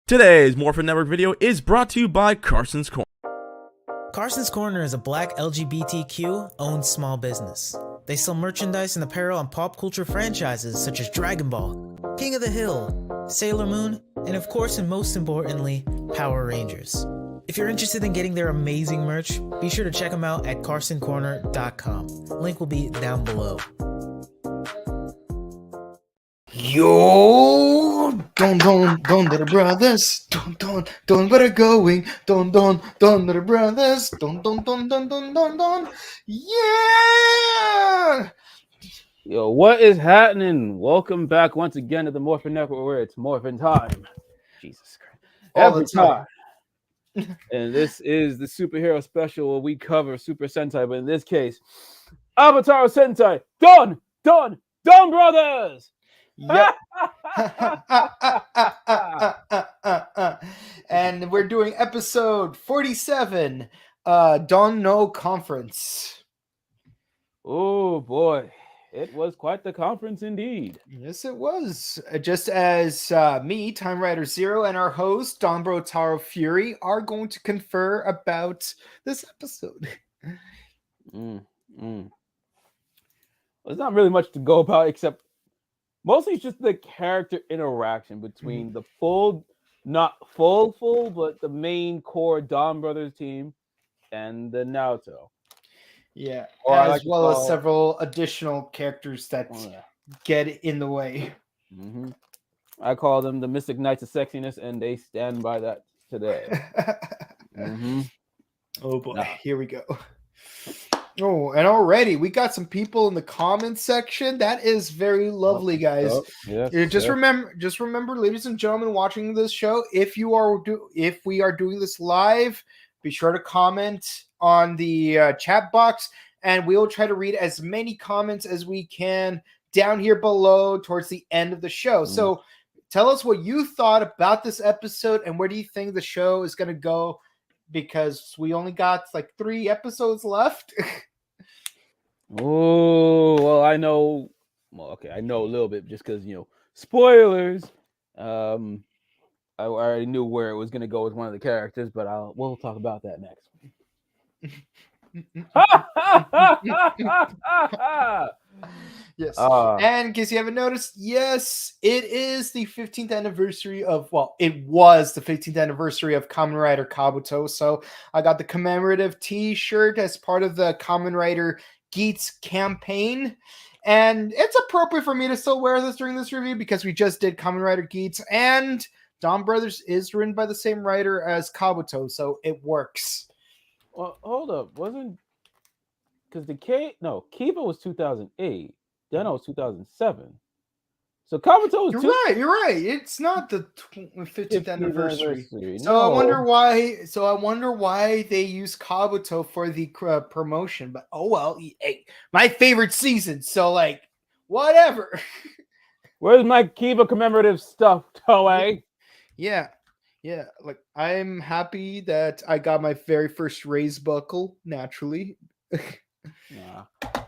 Today's Morphin Network video is brought to you by Carson's Corner. Carson's Corner is a black LGBTQ-owned small business. They sell merchandise and apparel on pop culture franchises such as Dragon Ball, King of the Hill, Sailor Moon, and of course and most importantly, Power Rangers. If you're interested in getting their amazing merch, be sure to check them out at carsoncorner.com. Link will be down below. Yo, little brothers, where are going? Little brothers, yeah. Yo, what is happening? Welcome back once again to the Morphin Network, where it's Morphin time. Jesus Christ, every time. And this is the superhero special where we cover Super Sentai, but in this case, Avataro Sentai DonBrothers. Yep. And we're doing episode 47, Don't Know Conference. Oh boy, it was quite the conference indeed. Yes, it was. Just as me, Time Rider Zero, and our host, Donbro Taro Fury, are going to confer about this episode. There's not really much to go about except mostly it's just the character interaction between the not full, but the main core DonBrothers team and the Naoto. Yeah, or as well as several additional characters that get in the way. I call them the Mystic Knights of Sexiness, and they stand by that today. Oh boy, here we go. Oh, and already we got some people in the comments section. That is very lovely, guys. Just remember, ladies and gentlemen, watching this show, if we are doing this live, be sure to comment on the chat box, and we'll try to read as many comments as we can down here below towards the end of the show. So tell us what you thought about this episode, and where do you think the show is going to go, because we only got like 3 episodes left. Oh, well, I know a little bit just because, spoilers. I already knew where it was going to go with one of the characters, but we'll talk about that next. Yes. And in case you haven't noticed, yes, it is the 15th anniversary of, it was the 15th anniversary of Kamen Rider Kabuto. So I got the commemorative t-shirt as part of the Kamen Rider Skits campaign. And it's appropriate for me to still wear this during this review because we just did Kamen Rider Skits, and DonBrothers is written by the same writer as Kabuto, so it works. Well, hold up. Wasn't... Because Kiba was 2008. Deno was 2007. So Kabuto was... You're right. It's not the 15th anniversary. So I wonder why they use Kabuto for the promotion. But oh well, hey, my favorite season. So whatever. Where's my Kiba commemorative stuff, Toei? Yeah. I'm happy that I got my very first raise buckle naturally.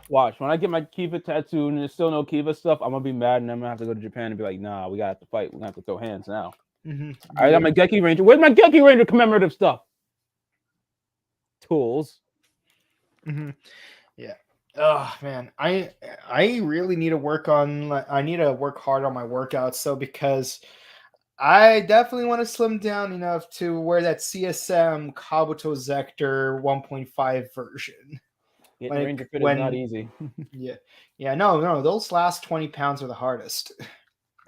Watch, when I get my Kiva tattoo and there's still no Kiva stuff, I'm gonna be mad, and I'm gonna have to go to Japan and be like, nah, we gotta fight. We're gonna have to throw hands now. I got my Geki Ranger. Where's my Geki Ranger commemorative stuff? Tools. Yeah. Oh man, I really need to work hard on my workouts, so because I definitely want to slim down enough to wear that CSM Kabuto Zector 1.5 version. Getting Ranger Fit is not easy. No, those last 20 pounds are the hardest.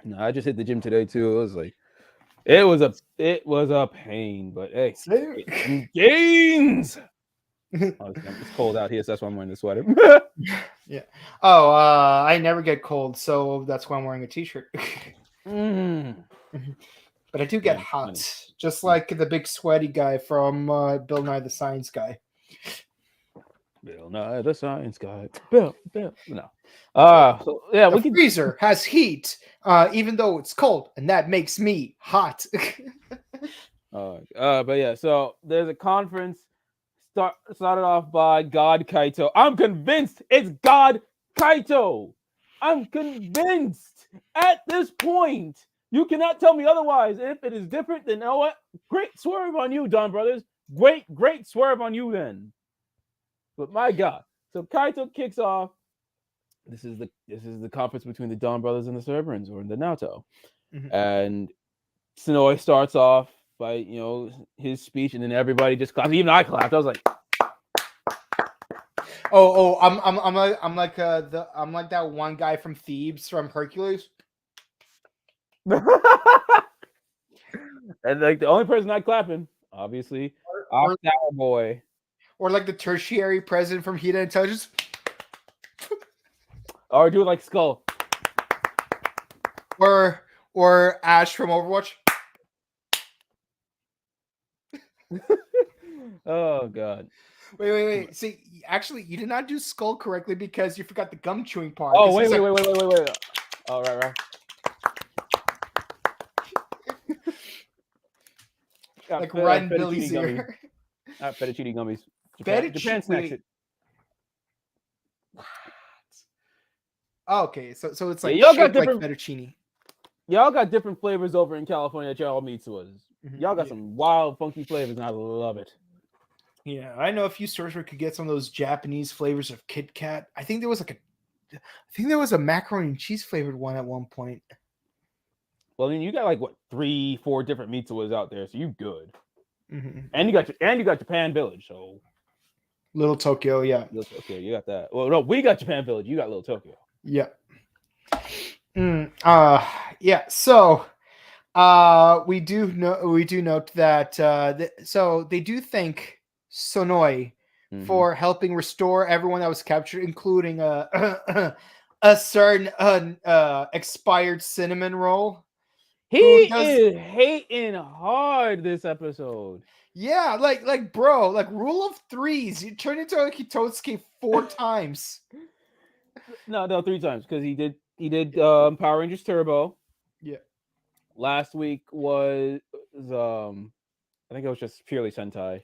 No, I just hit the gym today too. It was a pain, but hey, gains. It's cold out here, so that's why I'm wearing the sweater. Yeah. Oh, I never get cold, so that's why I'm wearing a t-shirt. But I do get hot, just like the big sweaty guy from Bill Nye the Science Guy. Bill Nye the Science Guy. Bill. No. The freezer has heat, even though it's cold, and that makes me hot. But yeah, so there's a conference started off by God Kaito. I'm convinced it's God Kaito. I'm convinced at this point You cannot tell me otherwise. If it is different, then you know what? Great swerve on you, DonBrothers. Great swerve on you then. But my God. So Kaito kicks off. This is the conference between the DonBrothers and the Cerberans, or the Naoto. Mm-hmm. And Sonoy starts off by his speech, and then everybody just clapped. Even I clapped. I was like, I'm like that one guy from Thebes from Hercules. And like the only person not clapping, obviously, Avataro boy, or like the tertiary president from Hida Intelligence, or do it like Skull, or Ash from Overwatch. Oh God! Wait. See, actually, you did not do Skull correctly because you forgot the gum chewing part. Oh wait. Oh right. Like Ryan Billy's here. Fettuccine gummies. Japan snacks it. What? Oh, okay, so it's like y'all got different like fettuccine. Y'all got different flavors over in California that y'all meet to us. Mm-hmm. Y'all got some wild, funky flavors, and I love it. Yeah, I know a few stores where you could get some of those Japanese flavors of Kit Kat. I think there was a macaroni and cheese flavored one at one point. Well, I mean, you got like 3-4 different mitsuas out there, so you good. Mm-hmm. And you got Japan Village, so Little Tokyo, yeah. Little Tokyo, you got that. Well, no, we got Japan Village. You got Little Tokyo. Yeah. Yeah. So, we do note that so they do thank Sonoy for helping restore everyone that was captured, including a certain expired cinnamon roll. He is hating hard this episode. Yeah, like bro, like rule of threes. You turn into a Kitotsuke 4 times. No, 3 times because he did Power Rangers Turbo. Yeah. Last week was I think it was just purely Sentai.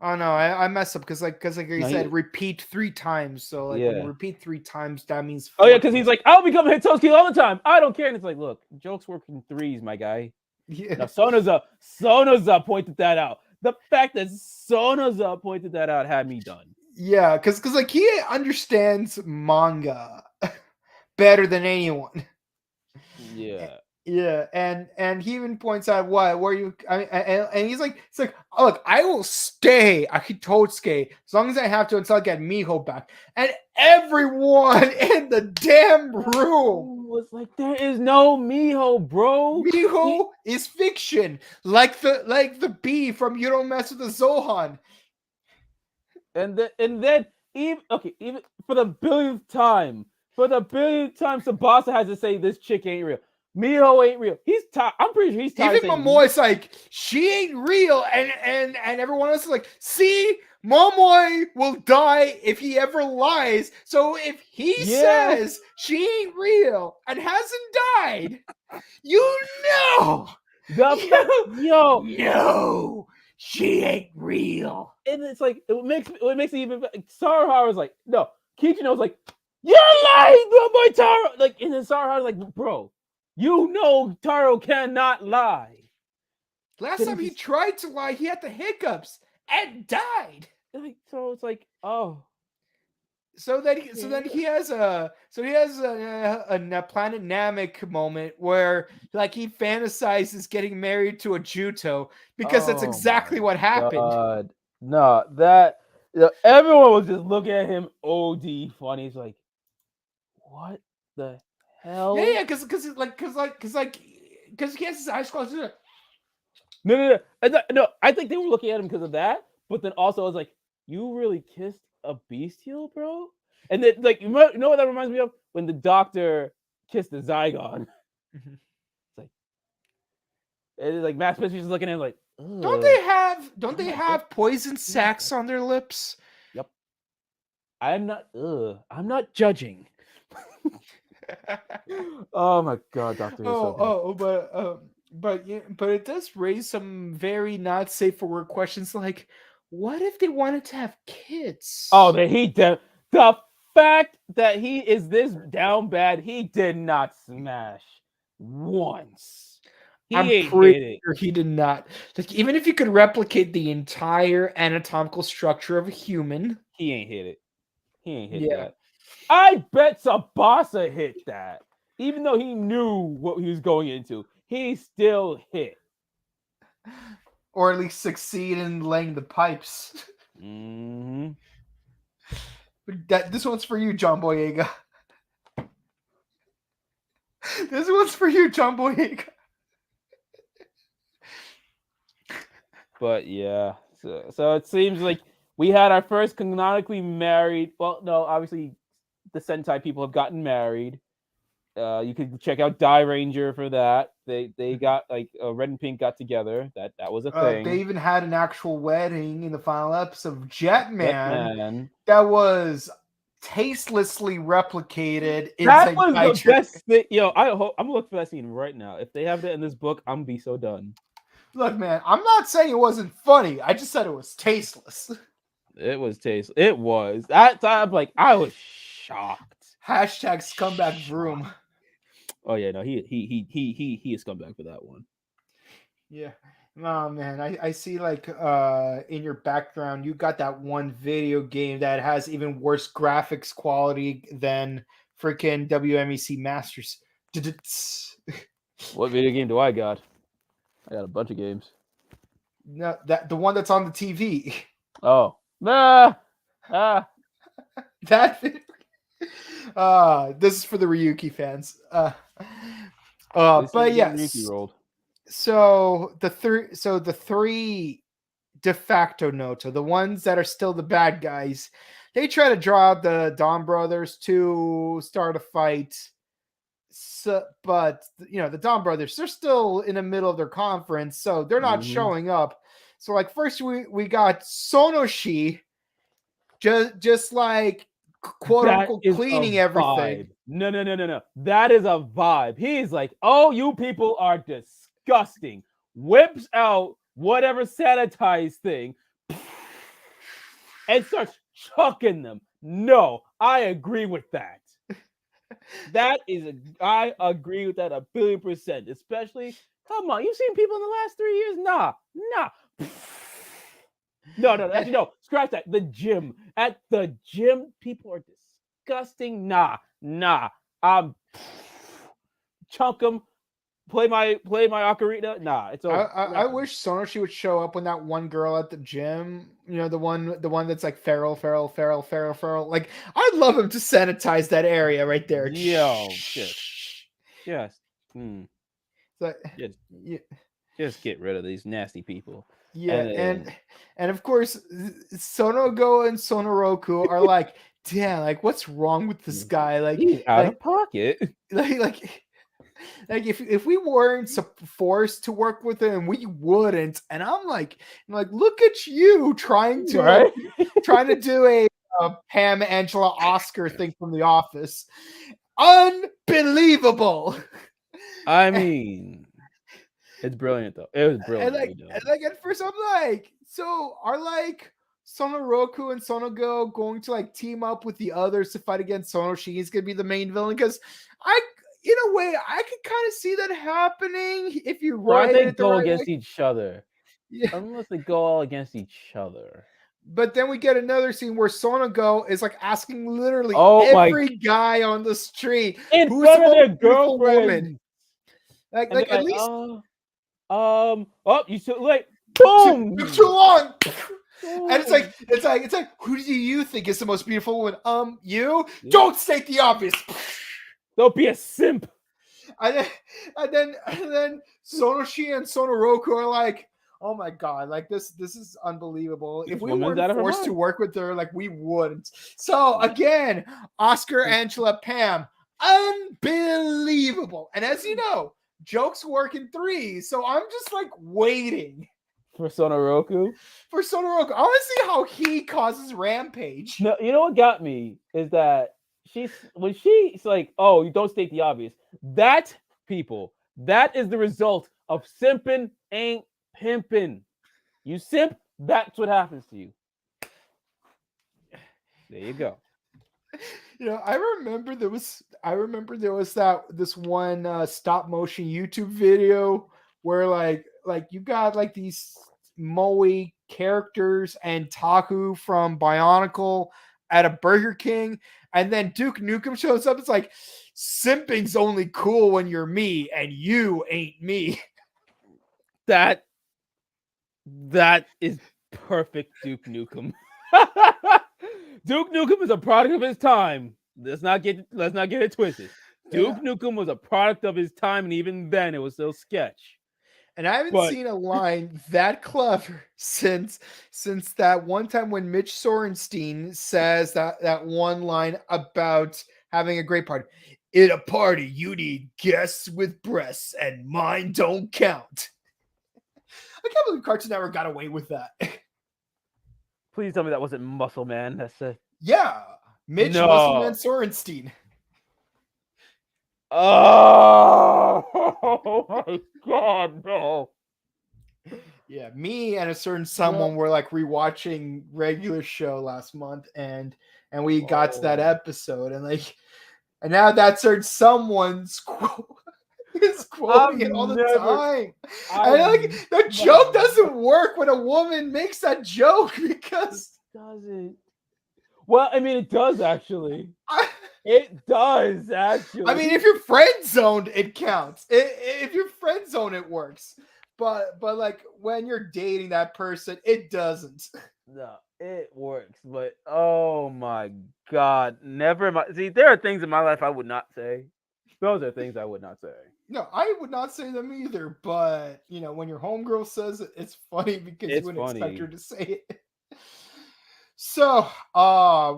Oh no, I messed up because you said repeat 3 times. So when you repeat 3 times, that means 4 because he's like, I'll become a Hitotsuki all the time. I don't care. And it's like, look, jokes work in 3s, my guy. Yeah. Now Sonoza pointed that out. The fact that Sonoza pointed that out had me done. Yeah, because like he understands manga better than anyone. Yeah. Yeah, and he even points out and he's like, it's like, oh, look, I will stay a Hitotsuke as long as I have to until I get Miho back. And everyone in the damn room was like, there is no Miho, bro. Miho is fiction, like the bee from You Don't Mess with the Zohan. And then even for the billionth time, Tsubasa has to say this chick ain't real. Miho ain't real. He's tired. I'm pretty sure he's tired. Even Momoy's like, she ain't real, and everyone else is like, see, Momoy will die if he ever lies. So if he says she ain't real and hasn't died, no, she ain't real. And it's like it makes it even. Saruharu's like, no. Kichino's like, you're lying, my Taro. Like, and then Saruharu's like, bro. You know Taro cannot lie. Last time he tried to lie, he had the hiccups and died. So it's like, oh. So then he has a Planet Namek moment where like he fantasizes getting married to a Juto because that's exactly what happened. God. No, that everyone was just looking at him OD funny. He's like, what the hell? Yeah, because he has his eyes closed. No. I think they were looking at him because of that, but then also I was like, you really kissed a bestial, bro? And then like you know what that reminds me of? When the doctor kissed the Zygon. It's like Matt Spencer's just looking at him like, ugh. Don't they have poison sacs on their lips? Yep. I'm not judging. Oh my God, Doctor. But it does raise some very not safe for work questions like, what if they wanted to have kids? Oh, the fact that he is this down bad, he did not smash once. I'm pretty sure he did not. Like, even if you could replicate the entire anatomical structure of a human, he ain't hit it. He ain't hit that. I bet Tsubasa hit that. Even though he knew what he was going into, he still hit. Or at least succeed in laying the pipes. Mm-hmm. This one's for you, John Boyega. This one's for you, John Boyega. But yeah, so it seems like we had our first canonically married. Well, no, obviously the Sentai people have gotten married. You could check out Die Ranger for that. They got like Red and Pink got together. That was a thing. They even had an actual wedding in the final episode of Jetman. That was tastelessly replicated. That was the best thing. Yo, I'm looking for that scene right now. If they have that in this book, I'm gonna be so done. Look, man, I'm not saying it wasn't funny. I just said it was tasteless. It was tasteless. It was. That time, like, I was shocked. Hashtag scumbag Vroom. Oh yeah, no, he is scumbag for that one. Yeah. Oh man, I see like in your background you got that one video game that has even worse graphics quality than freaking WMEC Masters. What video game do I got? I got a bunch of games. No, the one that's on the TV. Oh. That video. This is for the Ryuki fans. But yes. So the three de facto Noto, the ones that are still the bad guys, they try to draw out the DonBrothers to start a fight. So, but you know, the DonBrothers, they're still in the middle of their conference, so they're not showing up. So like first we got Sonoshi just like quote unquote cleaning everything. No. That is a vibe. He's like, oh, you people are disgusting. Whips out whatever sanitized thing and starts chucking them. No, I agree with that. I agree with that 1,000,000,000%. Especially, come on, you've seen people in the last 3 years? Nah. No, actually, no. Scratch that. At the gym, people are disgusting. Nah. Chunk them. Play my ocarina. Nah, it's over. I wish Sonoshi would show up when that one girl at the gym, you know, the one that's like feral. Like, I'd love him to sanitize that area right there. Yo, just get rid of these nasty people. Yeah, and of course, Sonogo and Sonoroku are like, damn, like what's wrong with this guy? Like, he's out of pocket. Like if we weren't forced to work with him, we wouldn't. And I'm like, look at you trying to do a Pam, Angela, Oscar thing from The Office. Unbelievable. I mean, it's brilliant though. It was brilliant. And like at first I'm like, so are like Sonoroku and Sonogo going to like team up with the others to fight against Sonoshi? He's gonna be the main villain, because in a way, I could kind of see that happening if you write they go against each other. Yeah. Unless they go all against each other. But then we get another scene where Sonogo is like asking literally every guy on the street in front of their girlfriend. Like at least you too late. Boom! Too long. And it's like, who do you think is the most beautiful woman? You? Yeah. Don't state the obvious. Don't be a simp. And then Sonoshi and Sonoroku are like, oh my god, like this is unbelievable. If we weren't forced to work with her, like we wouldn't. So again, Oscar, Angela, Pam, unbelievable. And as you know, jokes work in threes. So I'm just like waiting for Sonoroku. I want to see how he causes rampage. No, you know what got me is that she's like, oh, you don't state the obvious. That is the result of simping ain't pimping. You simp, that's what happens to you. There you go. I remember there was this one stop motion YouTube video where like you got like these Moe characters and Taku from Bionicle at a Burger King, and then Duke Nukem shows up. It's like, simping's only cool when you're me, and you ain't me. That is perfect Duke Nukem. Duke Nukem is a product of his time. Let's not get it twisted. Duke Nukem was a product of his time, and even then it was still sketch. And I haven't seen a line that clever since that one time when Mitch Sorenstein says that one line about having a great party. In a party, you need guests with breasts, and mine don't count. I can't believe Cartoon Network got away with that. Please tell me that wasn't Muscle Man. That's it. Yeah, Mitch Muscle Man Sorenstein. Oh my God, no. Yeah, me and a certain someone were like rewatching regular show last month, and we got to that episode, and now that certain someone's is quoting it all the time. And the joke doesn't work when a woman makes that joke because it doesn't. Well, I mean, it does actually. It does actually. I mean, if you're friend zoned, it counts. If you're friend zoned, it works. But like when you're dating that person, it doesn't. No, it works. But oh my God, never mind. See, there are things in my life I would not say. Those are things I would not say. No, I would not say them either. But when your homegirl says it, it's funny because you wouldn't expect her to say it. So,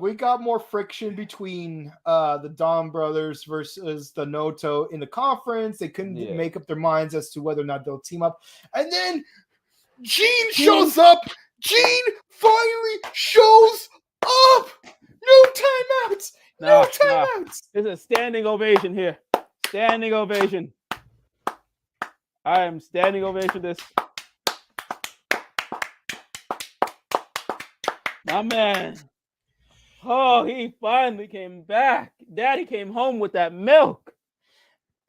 we got more friction between the DonBrothers versus the Noto in the conference. They couldn't make up their minds as to whether or not they'll team up. And then Gene shows up. Gene finally shows up. No timeouts. No timeouts. There's a standing ovation here. Standing ovation. I am standing ovation this. My man. Oh, he finally came back. Daddy came home with that milk.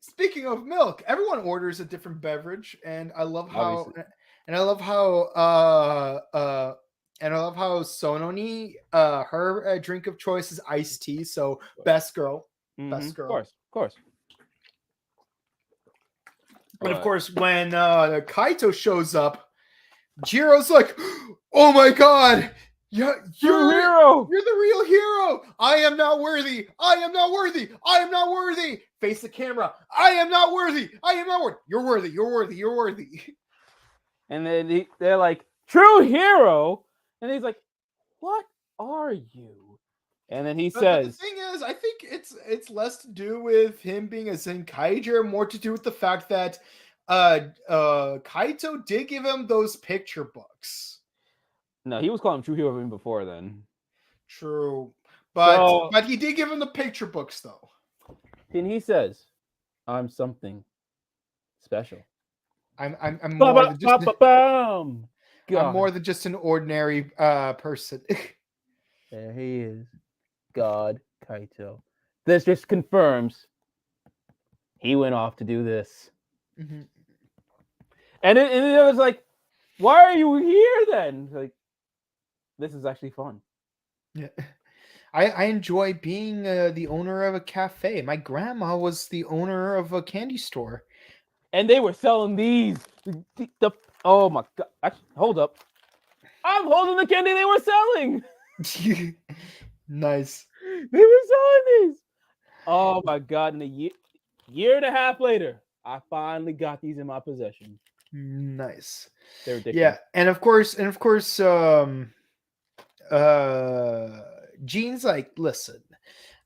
Speaking of milk, everyone orders a different beverage, and I love how Sononi, her drink of choice is iced tea. So best girl. Of course. But of course, when Kaito shows up, Jiro's like, "Oh my God, you're a hero! You're the real hero! I am not worthy! I am not worthy! I am not worthy!" Face the camera. I am not worthy! I am not worthy! You're worthy! You're worthy! You're worthy! And then they're like, "True hero," and he's like, "What are you?" And then he says, "The thing is, I think it's less to do with him being a Zenkaiger, more to do with the fact that Kaito did give him those picture books." No, he was calling him True Hero even before then. True, but he did give him the picture books though. And he says, "I'm something special. I'm more than just I'm more than just an ordinary person." There he is. God, Kaito. This just confirms he went off to do this. Mm-hmm. And it was like, why are you here then? Like, this is actually fun. Yeah. I enjoy being the owner of a cafe. My grandma was the owner of a candy store. And they were selling these. Oh my God. Actually, hold up. I'm holding the candy they were selling. Nice. They were selling these. Oh my God. And a year and a half later, I finally got these in my possession. Nice. They're ridiculous. Yeah, and of course, Gene's like, "Listen,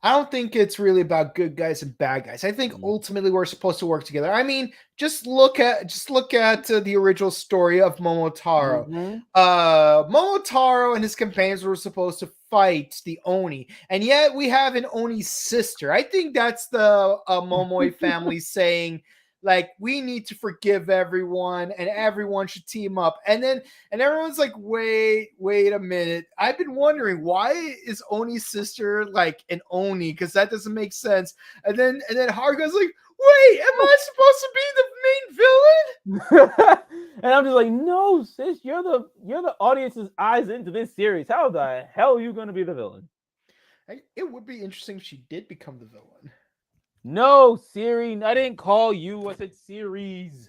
I don't think it's really about good guys and bad guys. I think ultimately we're supposed to work together. I mean, just look at the original story of Momotaro. Momotaro and his companions were supposed to fight the Oni, and yet we have an Oni sister. I think that's the Momoi family saying, Like, we need to forgive everyone and everyone should team up. And everyone's like, wait a minute. I've been wondering, why is Oni's sister like an Oni? Because that doesn't make sense. And then Haruka's like, wait, am I supposed to be the main villain? And I'm just like, no, sis, you're the audience's eyes into this series. How the hell are you gonna be the villain? It would be interesting if she did become the villain. No, Siri, I didn't call you. I said series.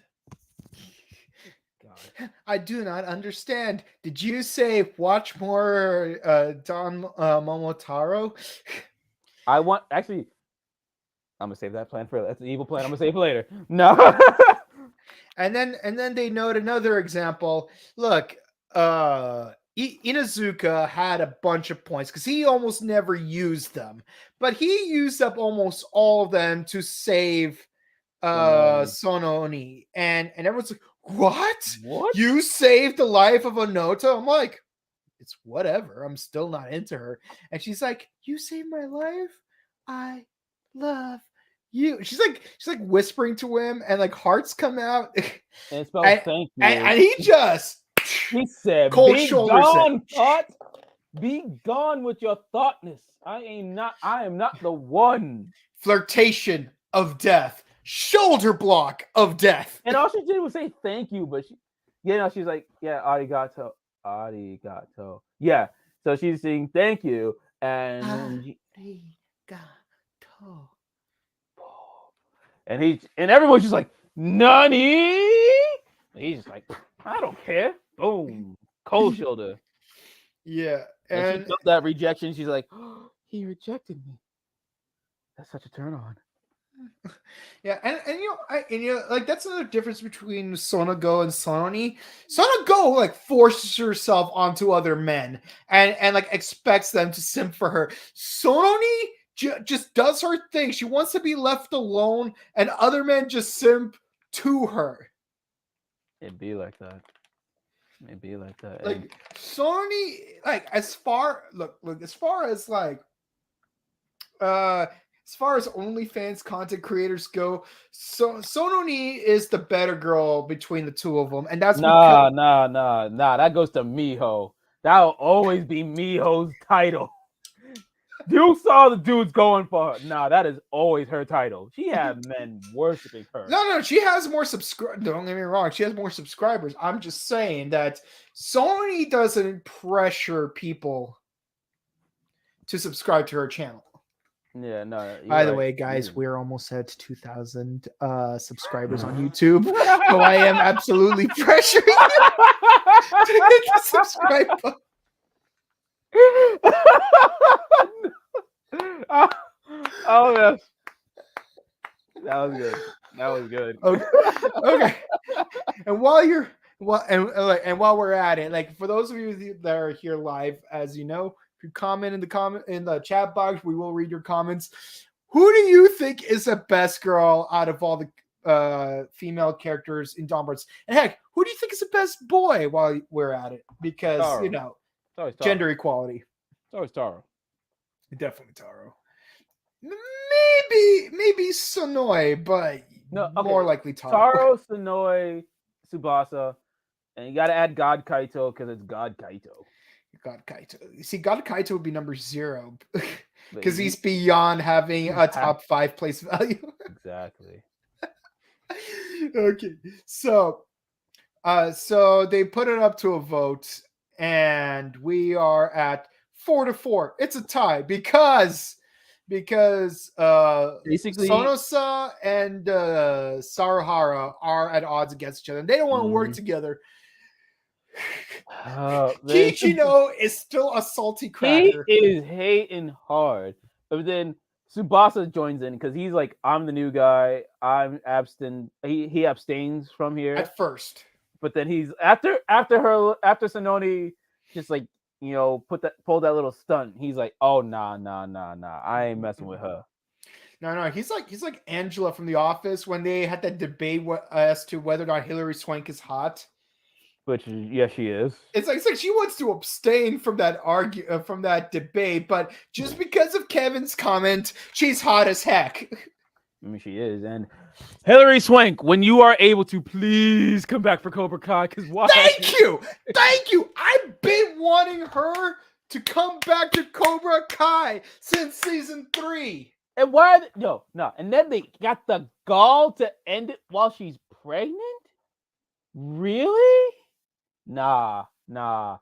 God. I do not understand. Did you say watch more Don Momotaro? I'm gonna save that plan for that's an evil plan. I'm gonna save it later. No. and then they note another example. Look, Inazuka had a bunch of points because he almost never used them, but he used up almost all of them to save Sononi, and everyone's like, what? You saved the life of Onoto? I'm like, it's whatever. I'm still not into her. And she's like, you saved my life? I love you. She's like whispering to him, and like hearts come out. And it spells thank you. And he said, cold be shoulders gone, thought. Be gone with your thoughtness. I am not the one. Flirtation of death. Shoulder block of death. And all she did was say thank you, but she's like, yeah, arigato. Yeah. So she's saying thank you, and arigato. And everyone's just like, Nani? And he's just like, I don't care. Boom. Cold shoulder. Yeah. And she felt that rejection. She's like, oh, he rejected me. That's such a turn on. Yeah, and like that's another difference between Sonogo and Sononi. Sonogo like forces herself onto other men and like expects them to simp for her. Sononi just does her thing. She wants to be left alone, and other men just simp to her. It'd be like that. Like Sononi, like as far as OnlyFans content creators go, Sononi is the better girl between the two of them, and that's nah. That goes to Miho. That'll always be Miho's title. You saw the dudes going for her. Nah, that is always her title. She had men worshiping her. No, she has more subscribers. Don't get me wrong, she has more subscribers. I'm just saying that Sony doesn't pressure people to subscribe to her channel. Yeah, no. By the way, guys, we're almost at 2,000 subscribers on YouTube, so I am absolutely pressuring you to hit the subscribe button. Oh yes, that was good. Okay. And while we're at it, like for those of you that are here live, as you know, if you comment in the chat box, we will read your comments. Who do you think is the best girl out of all the female characters in DonBrothers? And heck, who do you think is the best boy while we're at it? Because Taro. Gender equality. It's always Taro. Definitely Taro. Maybe Sonoi, but more likely Taro. Taro, Sonoi, Tsubasa, and you got to add God Kaito because it's God Kaito. God Kaito. You see, God Kaito would be number 0 because he's beyond having a top 5 place value. Exactly. Okay, so they put it up to a vote, and we are at 4-4. It's a tie because basically Sonosa and Saruhara are at odds against each other, and they don't want to work together. Kichino is still a salty cracker. He is hating hard, but then Tsubasa joins in because he's like, I'm the new guy. He abstains from here at first, but then he's after Sononi just like pulled that little stunt. He's like, oh nah, I ain't messing with her. No, he's like Angela from The Office when they had that debate as to whether or not Hilary Swank is hot. Which, yes, she is. It's like she wants to abstain from that debate, but just because of Kevin's comment, she's hot as heck. I mean, she is. And Hilary Swank, when you are able to, please come back for Cobra Kai. Because why? Thank you. I've been wanting her to come back to Cobra Kai since season 3. And why? No. And then they got the gall to end it while she's pregnant? Really? Nah, not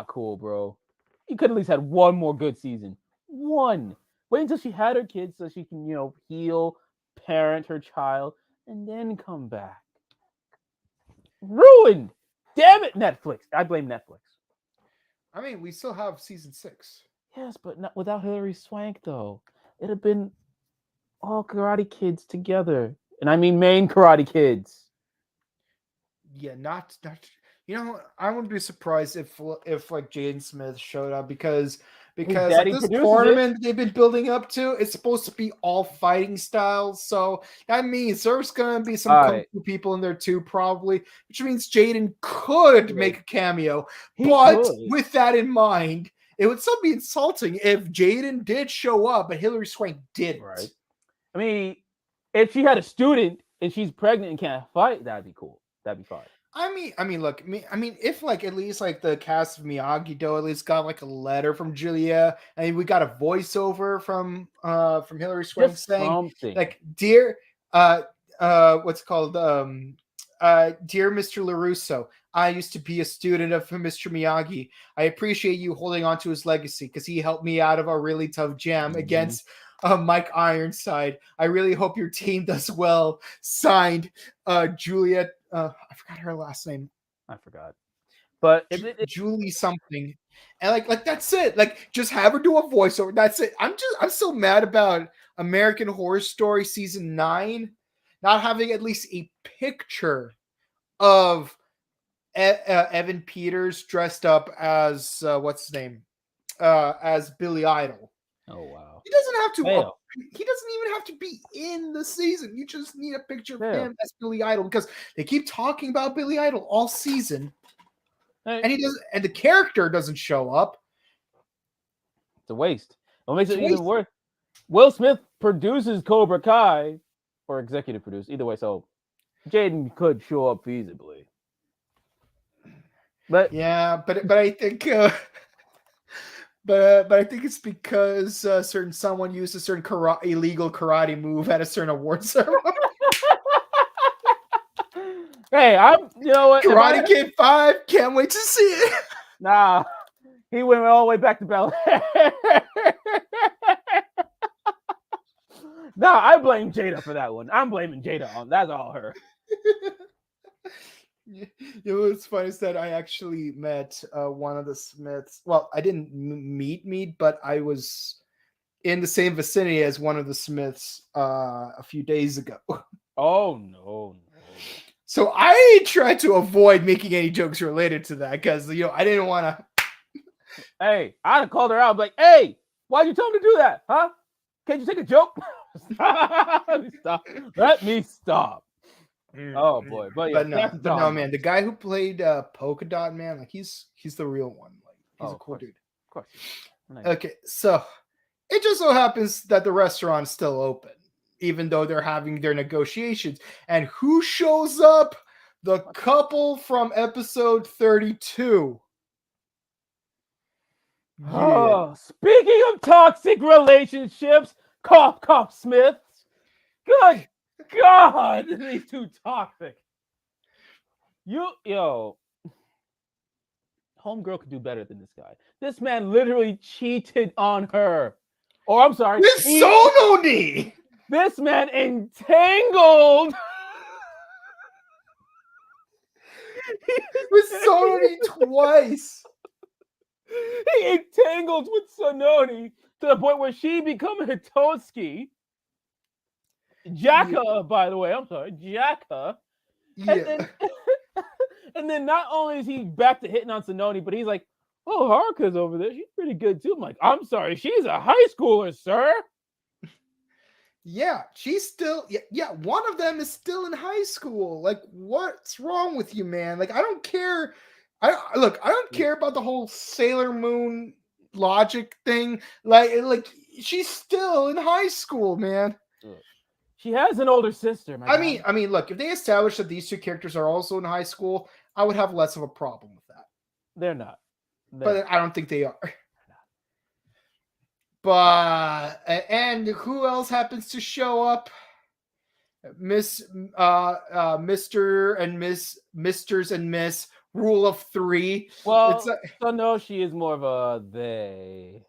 cool, bro. You could at least had one more good season. One. Wait until she had her kids so she can, heal, parent her child, and then come back. Ruined. Damn it, Netflix. I blame Netflix. I mean, we still have season 6. Yes, but not without Hilary Swank, though. It'd have been all Karate Kids together. And I mean main Karate Kids. Yeah, not I wouldn't be surprised if like Jaden Smith showed up because like, this tournament they've been building up to, it's supposed to be all fighting styles. So that means there's gonna be some kung fu people in there too, probably, which means Jaden could make a cameo. With that in mind, it would still be insulting if Jaden did show up, but Hilary Swank didn't. Right. I mean, if she had a student and she's pregnant and can't fight, that'd be cool. That'd be fine. Look, if like at least like the cast of Miyagi-Do at least got like a letter from Julia, and we got a voiceover from Hilary Swank saying like, dear what's called dear Mr. LaRusso, I used to be a student of Mr. Miyagi. I appreciate you holding on to his legacy because he helped me out of a really tough jam against Mike Ironside. I really hope your team does well. Signed, Juliet. I forgot her last name. I forgot, but Julie something, and like that's it. Like just have her do a voiceover. That's it. I'm so mad about American Horror Story season 9 not having at least a picture of Evan Peters dressed up as what's his name, as Billy Idol. Oh wow! He doesn't have to. He doesn't even have to be in the season. You just need a picture of him as Billy Idol because they keep talking about Billy Idol all season, and he doesn't. And the character doesn't show up. It's a waste. What makes it even worse? Will Smith produces Cobra Kai, or executive produce. Either way, so Jaden could show up feasibly. But yeah, but I think. But I think it's because someone used a certain illegal karate move at a certain award ceremony. Hey, you know what? Karate Kid 5, can't wait to see it. Nah, he went all the way back to Bel Air. Nah, I blame Jada for that one. I'm blaming Jada on that's all her. You know what's funny is that I actually met one of the Smiths. Well, I didn't meet, but I was in the same vicinity as one of the Smiths a few days ago. Oh, no. So I tried to avoid making any jokes related to that because, I didn't want to. Hey, I'd have called her out. Like, hey, why'd you tell him to do that? Huh? Can't you take a joke? Let me stop. Oh boy, but no, man, the guy who played Polka Dot Man, like he's the real one. Like he's a cool dude. Of course. Nice. Okay, so it just so happens that the restaurant's still open, even though they're having their negotiations. And who shows up? The couple from episode 32. Oh, speaking of toxic relationships, cough, cough, Smiths. Good God, these two toxic. Homegirl could do better than this guy. This man literally cheated on her. Or I'm sorry. With Sononi! This man entangled. With Sononi twice. He entangled with Sononi to the point where she become Hitoski. Jacka, by the way, I'm sorry, Jacka. Yeah. And then not only is he back to hitting on Sononi, but he's like, oh, Haruka's over there. She's pretty good too. I'm like, I'm sorry, she's a high schooler, sir. Yeah, she's still, one of them is still in high school. Like, what's wrong with you, man? Like, I don't care. I don't care about the whole Sailor Moon logic thing. Like she's still in high school, man. She has an older sister. I mean, look, if they establish that these two characters are also in high school, I would have less of a problem with that. They're not. But I don't think they are. But and who else happens to show up? Mr. and Misters and Miss Rule of 3. Well, so no, she is more of a they.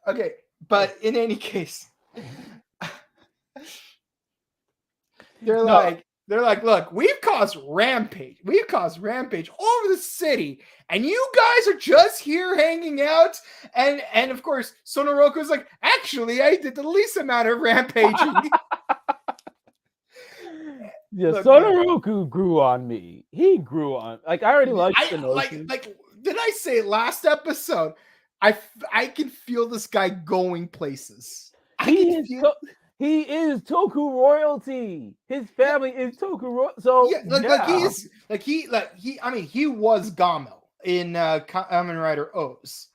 Okay. But in any case, they're like, look, we've caused rampage all over the city, and you guys are just here hanging out. And of course, Sonoroku's like, actually, I did the least amount of rampaging. Yeah, look, Sonoroku grew on me. He grew on. Like, I already liked the notion. Like, did I say last episode? I can feel this guy going places. He is Toku royalty. His family is Toku royalty. So he was Gamo in Kamen Rider O's.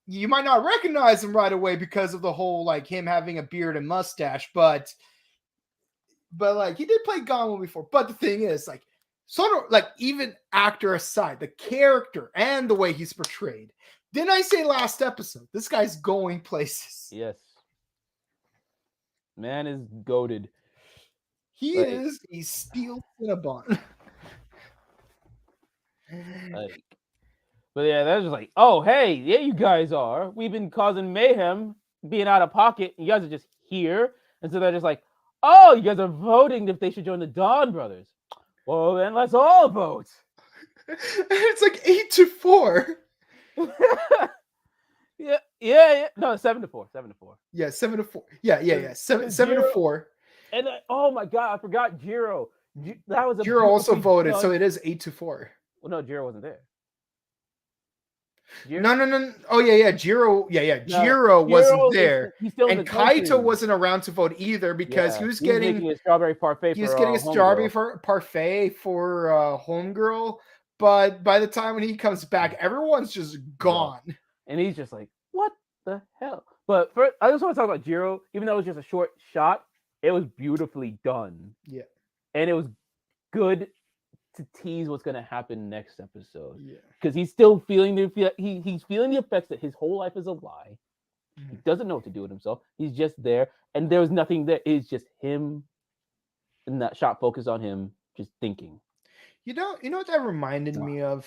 You might not recognize him right away because of the whole like him having a beard and mustache, but like he did play Gamo before. But the thing is, like, even actor aside, the character and the way he's portrayed. Didn't I say last episode? This guy's going places. Yes. Man is goated. He is a steel Cinnabon. But yeah, they're just like, oh, hey, yeah, you guys are. We've been causing mayhem, being out of pocket. You guys are just here. And so they're just like, oh, you guys are voting if they should join the DonBrothers. Well, then let's all vote. It's like 8-4. Yeah. No, 7-4. 7-4. Yeah, 7-4. Yeah. 7-4. And oh my god, I forgot Jiro. That was Jiro also voted, so it is 8-4. Well, no, Jiro wasn't there. No. Oh yeah. Jiro. Yeah. Jiro wasn't there, and Kaito wasn't around to vote either because he was getting a strawberry parfait. He was getting a strawberry parfait for Homegirl. But by the time when he comes back, everyone's just gone. Yeah. And he's just like, what the hell? But I just want to talk about Jiro. Even though it was just a short shot, it was beautifully done. Yeah. And it was good to tease what's going to happen next episode. Yeah. Because he's still feeling he's feeling the effects that his whole life is a lie. Mm-hmm. He doesn't know what to do with himself. He's just there. And there was nothing there. It's just him. And that shot focused on him just thinking. You know what that reminded me of?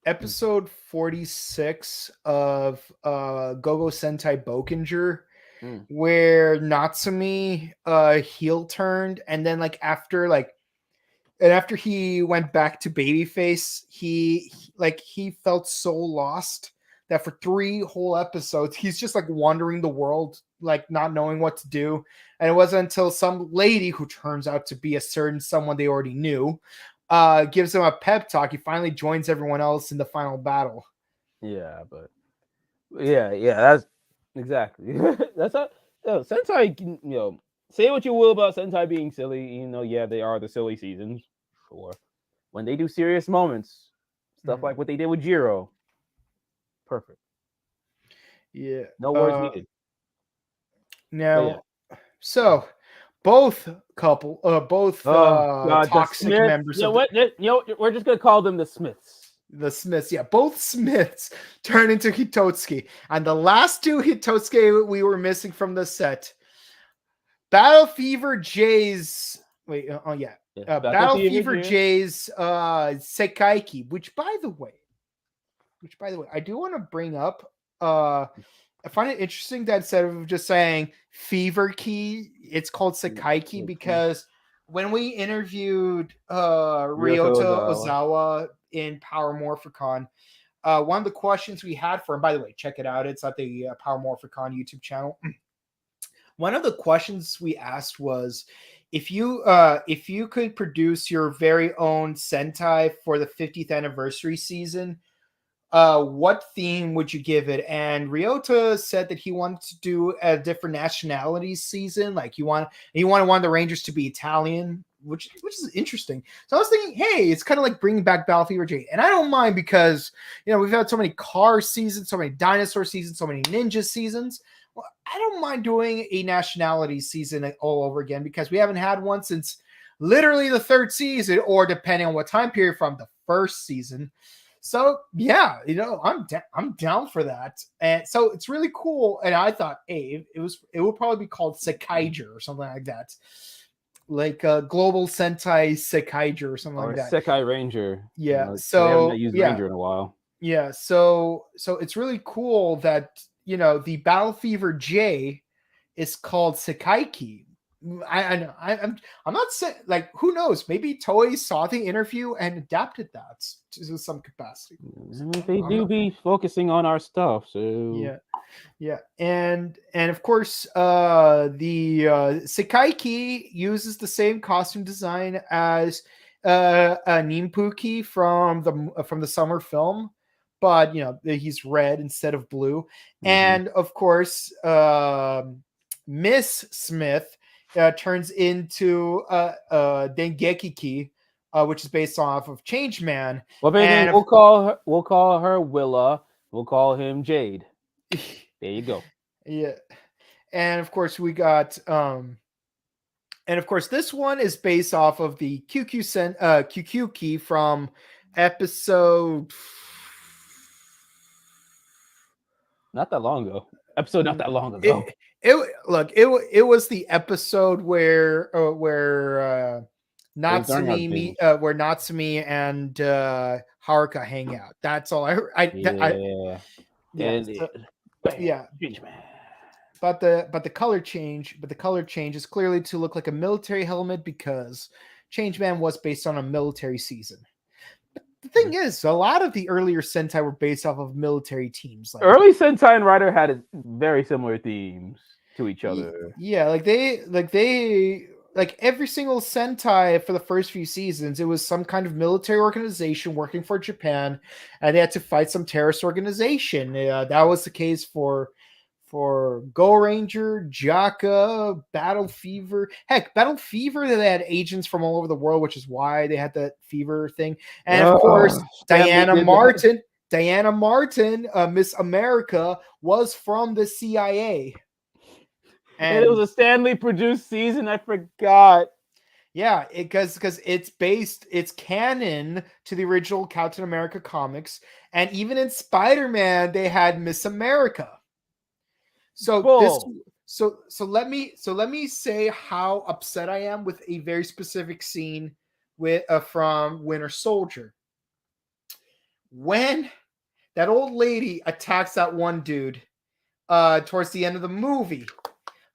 Episode 46 of Go-Go Sentai Bokenger, where Natsumi heel turned, and then after he went back to babyface, he felt so lost that for 3 whole episodes he's just wandering the world, not knowing what to do. And it wasn't until some lady, who turns out to be a certain someone they already knew, gives him a pep talk, he finally joins everyone else in the final battle. Yeah, but that's exactly that's how Sentai. Say what you will about Sentai being silly, they are the silly seasons. Sure, when they do serious moments, stuff like what they did with Jiro, perfect. Yeah, no words needed. Now, so both toxic members. We're just gonna call them the Smiths. The Smiths, yeah, both Smiths turn into Hitotsuki, and the last 2 Hitotsuki we were missing from the set, Battle Fever J's. Battle Fever J's Sekaiki, which by the way, I do want to bring up. I find it interesting that instead of just saying Fever Key, it's called Sekaiki, because when we interviewed Ryota Ozawa in Power Morphicon, one of the questions we had for him, by the way, check it out, it's at the Power Morphicon YouTube channel. One of the questions we asked was, if you could produce your very own Sentai for the 50th anniversary season, what theme would you give it? And Ryota said that he wanted to do a different nationalities season. He wanted one of the Rangers to be Italian, which is interesting. So I was thinking, hey, it's kind of like bringing back Battle Fever J, and I don't mind because we've had so many car seasons, so many dinosaur seasons, so many ninja seasons. Well, I don't mind doing a nationality season all over again because we haven't had one since literally the 3rd season, or depending on what time period, from the 1st season. So yeah, I'm down for that, and so it's really cool. And I thought, hey, it would probably be called Sekaiger or something like that, like Global Sentai Sekaiger or something like that. Sekai Ranger. Yeah. So they haven't used Ranger in a while. Yeah. So it's really cool that the Battle Fever J is called Sekaiki. I know. I'm not saying, like, who knows? Maybe Toei saw the interview and adapted that to some capacity. They do be focusing on our stuff, so yeah, and of course, the Sekaiki uses the same costume design as Ninpuki from the summer film, but he's red instead of blue, and of course, Miss Smith turns into Dengeki, which is based off of Changeman. Well, baby, we'll call her Willa. We'll call him Jade. There you go. Yeah, and of course we got this one is based off of the QQ from episode. Not that long ago. Not that long ago. It was the episode where Natsumi where Natsumi and Haruka hang out. That's all I heard. But the color change is clearly to look like a military helmet because Changeman was based on a military season. The thing is, a lot of the earlier Sentai were based off of military teams. Early Sentai and Rider had very similar themes to each other. Yeah, like every single Sentai for the first few seasons, it was some kind of military organization working for Japan, and they had to fight some terrorist organization. That was the case for Go Ranger, Jaka, Battle Fever. Heck, Battle Fever, they had agents from all over the world, which is why they had that fever thing. And of course, Diana Martin, Miss America, was from the CIA. And it was a Stanley produced season. I forgot. Yeah, because it's canon to the original Captain America comics, and even in Spider-Man, they had Miss America. So let me say how upset I am with a very specific scene from Winter Soldier. When that old lady attacks that one dude towards the end of the movie.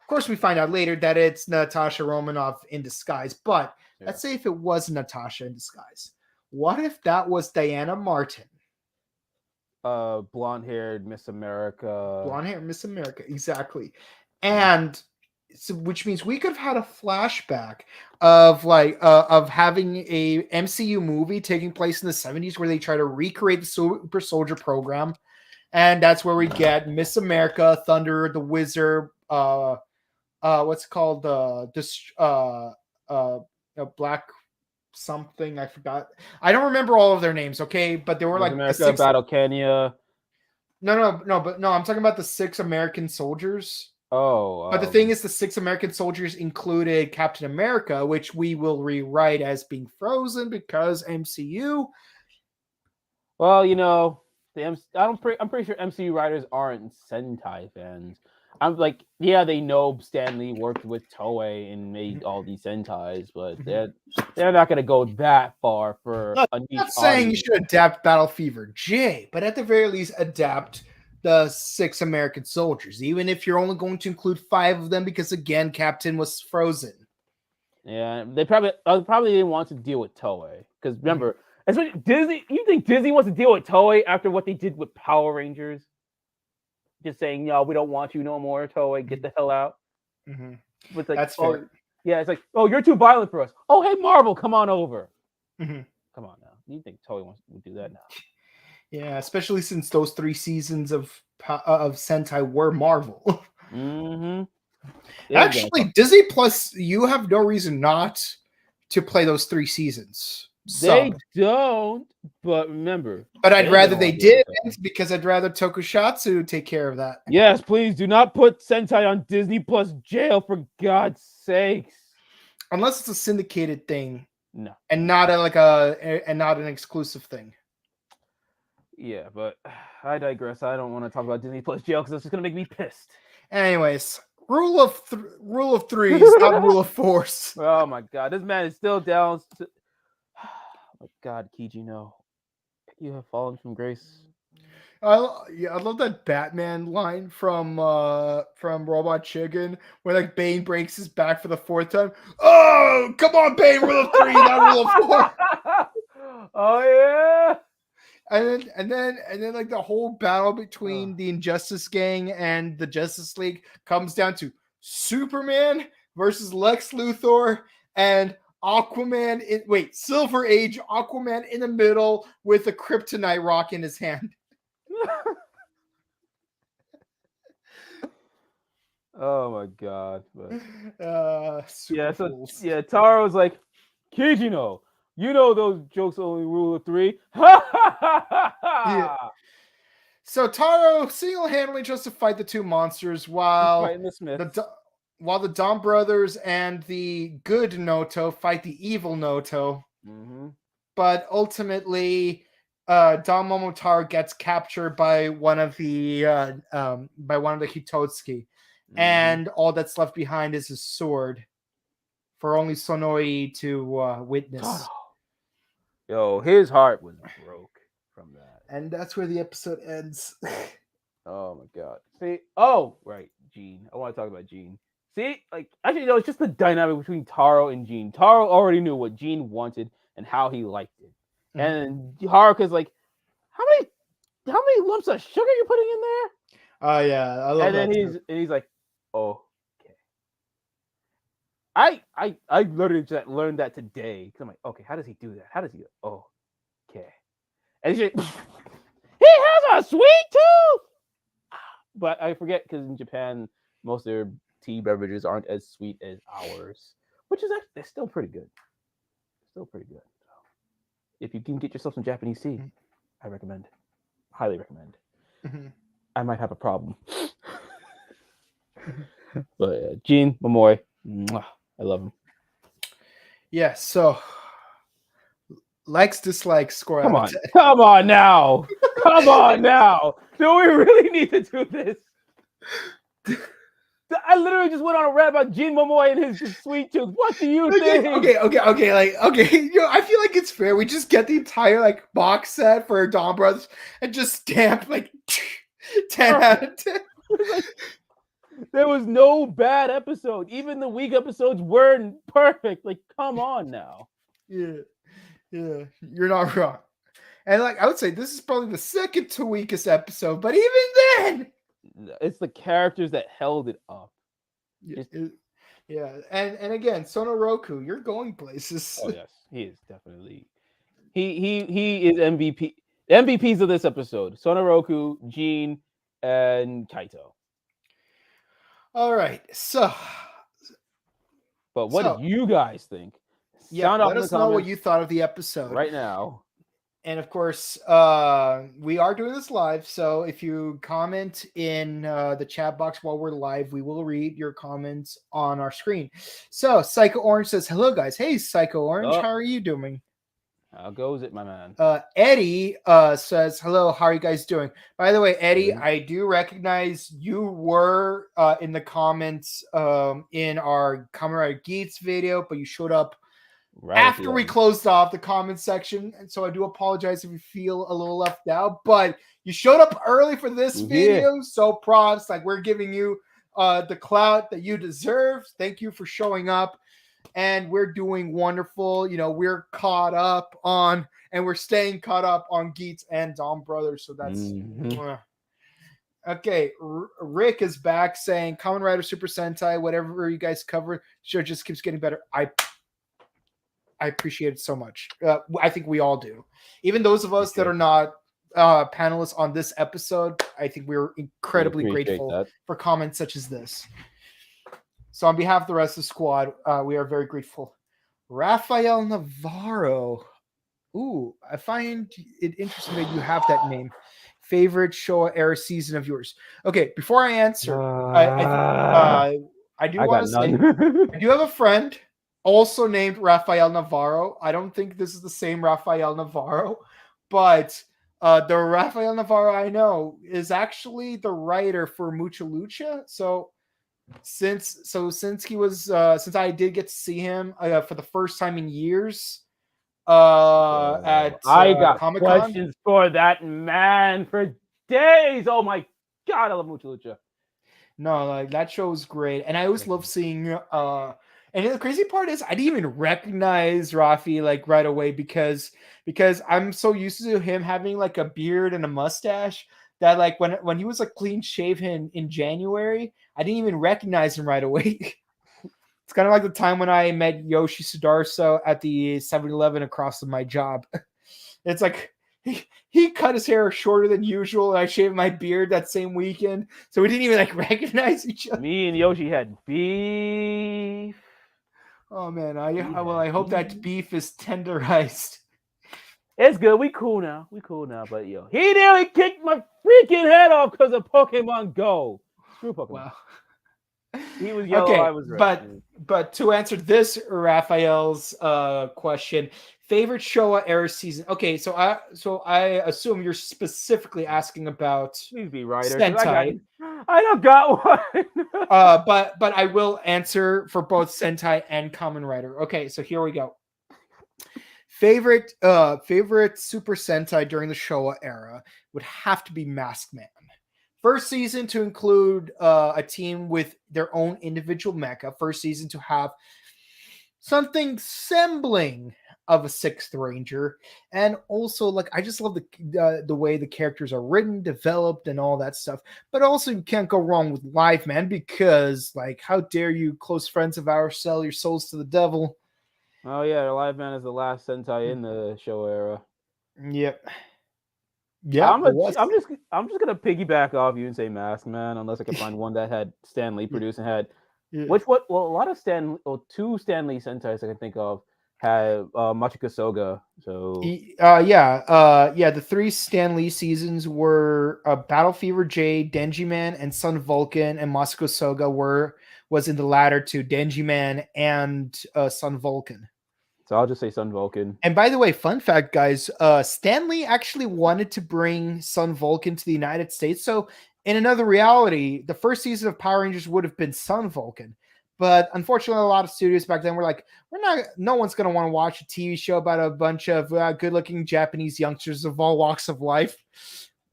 Of course, we find out later that it's Natasha Romanoff in disguise, but let's say if it was Natasha in disguise, what if that was Diana Martin? Blonde-haired Miss America. Blonde-haired Miss America, exactly. And so, which means we could have had a flashback of of having a MCU movie taking place in the 70s where they try to recreate the Super Soldier program, and that's where we get Miss America, Thunder, the Wizard, what's it called, Black something, I forgot. I don't remember all of their names, okay? But they were like America, Battle Kenya. No, I'm talking about the 6 American soldiers. Oh. But the thing is, the 6 American soldiers included Captain America, which we will rewrite as being frozen because MCU. Well, I'm pretty sure MCU writers aren't Sentai fans. I'm like, yeah, they know Stanley worked with Toei and made all these Sentais, but they're not going to go that far for a niche. I'm not saying you should adapt Battle Fever J, but at the very least, adapt the 6 American soldiers, even if you're only going to include 5 of them, because again, Captain was frozen. Yeah, they probably didn't want to deal with Toei, because remember, especially Disney. You think Disney wants to deal with Toei after what they did with Power Rangers? Just saying, no, we don't want you no more, Toei. Get the hell out. Mm-hmm. It's like, that's fair. Yeah, it's like, oh, you're too violent for us. Oh, hey, Marvel, come on over. Mm-hmm. Come on now. You think Toei would do that now? Yeah, especially since those 3 seasons of Sentai were Marvel. Mm-hmm. Actually, Disney Plus, you have no reason not to play those 3 seasons. They Subbed. don't, but remember. But I'd rather they did because I'd rather Tokusatsu take care of that. Yes, please do not put Sentai on Disney Plus jail for God's sakes. Unless it's a syndicated thing. No. And not not an exclusive thing. Yeah, but I digress. I don't want to talk about Disney Plus jail because it's just gonna make me pissed. Anyways, rule of threes, not rule of fours. Oh my God, this man is still down. Oh my God, Kiji, no, you have fallen from grace. I love that Batman line from Robot Chicken where like Bane breaks his back for the 4th time. Oh, come on, Bane, rule of 3, not rule of 4. Oh yeah. And then like the whole battle between the Injustice Gang and the Justice League comes down to Superman versus Lex Luthor and Aquaman Silver Age Aquaman in the middle with a kryptonite rock in his hand. Oh my God. But... Fools. Taro's like, Kijino, you know those jokes only rule of 3. Yeah. So Taro single-handedly tries to fight the 2 monsters while the DonBrothers and the good Noto fight the evil Noto. Mm-hmm. But ultimately, Don Momotaro gets captured by one of the Hitotsuki, and all that's left behind is his sword for only Sonoi to witness. Yo, his heart was broke from that, and that's where the episode ends. Oh my God! See, right, Gene. I want to talk about Gene. See, actually, no, it's just the dynamic between Taro and Gene. Taro already knew what Gene wanted and how he liked it, and Haruka's like, how many lumps of sugar are you putting in there? Oh yeah, I love that. And he's like, oh, okay. I literally just learned that today because I'm like, okay, how does he do that? How does he? Oh, okay. And he's like, he has a sweet tooth. But I forget because in Japan, most of their tea beverages aren't as sweet as ours, which is actually they're still pretty good. Still pretty good. So, if you can get yourself some Japanese tea, I recommend. Highly recommend. Mm-hmm. I might have a problem. But Gene Momoy, I love him. Yeah, so likes, dislikes, score. Come on now. Come on now. Do we really need to do this? I literally just went on a rant about Gene Momoy and his sweet tooth. What do you think? Okay. I feel like it's fair. We just get the entire box set for DonBrothers and just stamp 10 out of 10. There was no bad episode. Even the weak episodes weren't perfect. Come on now. Yeah, you're not wrong. And I would say this is probably the second to weakest episode, but even then, it's the characters that held it up. Yeah. And again, Sonoroku, you're going places. Oh yes, he is definitely. He is MVP. MVPs of this episode: Sonoroku, Gene, and Kaito. All right, so. But what do you guys think? Yeah, let us know what you thought of the episode right now. And of course, we are doing this live. So if you comment in the chat box while we're live, we will read your comments on our screen. So Psycho Orange says, hello, guys. Hey, Psycho Orange. How are you doing? How goes it, my man? Eddie says, hello. How are you guys doing? By the way, Eddie, I do recognize you were in the comments in our Kamen Rider Geats video, but you showed up right after we closed off the comment section, and so I do apologize if you feel a little left out, but you showed up early for this video, so props. We're giving you the clout that you deserve. Thank you for showing up, and we're doing wonderful. We're caught up on, and we're staying caught up on Geats and DonBrothers, so that's okay. Rick is back saying Kamen Rider Super Sentai, whatever you guys cover, sure just keeps getting better. I appreciate it so much. I think we all do. Even those of us that are not panelists on this episode, I think we're incredibly grateful for comments such as this. So on behalf of the rest of the squad, we are very grateful. Rafael Navarro. Ooh, I find it interesting that you have that name. Favorite Showa era season of yours? Okay, before I answer, I do want to say I do have a friend also named Rafael Navarro. I don't think this is the same Rafael Navarro, but the Rafael Navarro I know is actually the writer for Mucha Lucha. So since I did get to see him for the first time in years at I got Comic-Con. questions for that man for days. Oh my god, I love Mucha Lucha. No, like that show was great, and I always love seeing. And the crazy part is, I didn't even recognize Rafi like right away because I'm so used to him having like a beard and a mustache that like when he was like clean shaven in January, I didn't even recognize him right away. It's kind of like the time when I met Yoshi Sudarso at the 7-Eleven across from my job. It's like he cut his hair shorter than usual, and I shaved my beard that same weekend, so we didn't even like recognize each other. Me and Yoshi had beef. Oh man, I hope that beef is tenderized. It's good. We cool now. But yo, he nearly kicked my freaking head off because of Pokemon Go. Screw Pokemon. Wow. He was yellow. Okay, I was red. But to answer this Raphael's question, favorite Showa era season. Okay, so I assume you're specifically asking about Please be Rider. Sentai. I don't got one. But I will answer for both Sentai and Kamen Rider. Okay, so here we go. Favorite Super Sentai during the Showa era would have to be Masked Man. First season to include a team with their own individual mecha. First season to have something resembling of a sixth ranger, and also like I just love the way the characters are written, developed, and all that stuff. But also you can't go wrong with Live Man, because like how dare you, close friends of ours, sell your souls to the devil? Oh yeah, Live Man is the last Sentai in the show era. Yep. Yeah, I'm just gonna piggyback off you and say Masked Man, unless I can find one that had Stan Lee produced and had a lot of two Stan Lee Sentais I can think of had Machika Soga. So the three Stan Lee seasons were Battle Fever J, Denji Man, and Sun Vulcan, and Machika Soga was in the latter two, Denji Man and Sun Vulcan. So I'll just say Sun Vulcan. And by the way, fun fact, guys, Stan Lee actually wanted to bring Sun Vulcan to the United States. So in another reality, the first season of Power Rangers would have been Sun Vulcan. But unfortunately, a lot of studios back then were like, no one's going to want to watch a TV show about a bunch of good-looking Japanese youngsters of all walks of life.